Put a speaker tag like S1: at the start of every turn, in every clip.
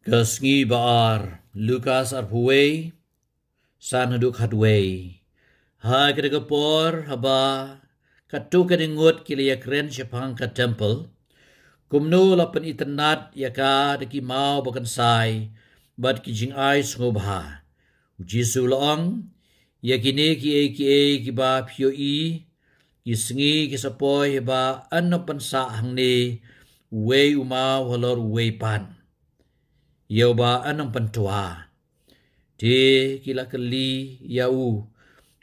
S1: Kasngi baar Lukas arpuway san haduk hadway. Ha kadagapor haba katu kadingut kiliya kren syapang ka temple. Kumno lapan itanat yaka daki mau bakan sai bat kijing ay sungubha. Jisu laong yakini ki ba pyo i kisngi kisapoy ba ano pansa hangni way umaw halor way pan. Yau ba anong pantua. Di kila kali yau.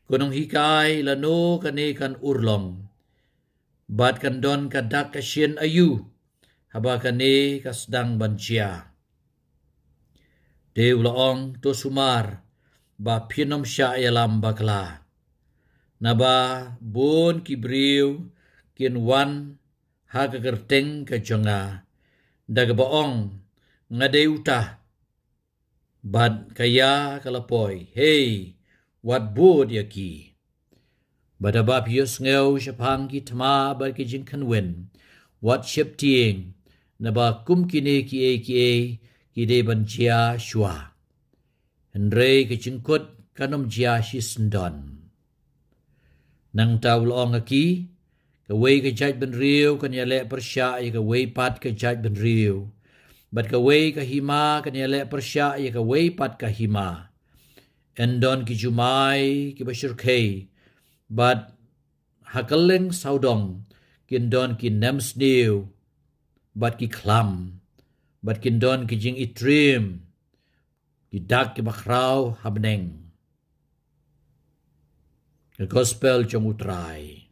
S1: Kunong hikay lano kanikan urlong. Bat kandon kadak kasyen ayu. Haba kani kasdang bansya. Di ulaong to sumar. Ba pinom siya yalam bakla. Naba bon kibriw kinwan hagagerteng kajonga. Dagabaong ngade utah bad kaya kalapoy hey what bod yaki badabap yus ngeu syapang ki tama bad ki jing kanwen what ship tiing naba kum kine ki de ban chia shwa henre ki jingkut kanom jia shisndon nang taulong aki ka wei ka jaj ben riu kan yale persya ka wei pat ka jaj ben riu. Bat ka way ka hima kanyale persya ya ka way pat ka hima. Endon ki jumay ki basyurkay. Bat hakaleng saudong kindon ki nemsniw. Bat ki klam. Bat kindon ki jing itrim. Ki dak ki bakraw habneng. The gospel jong utray.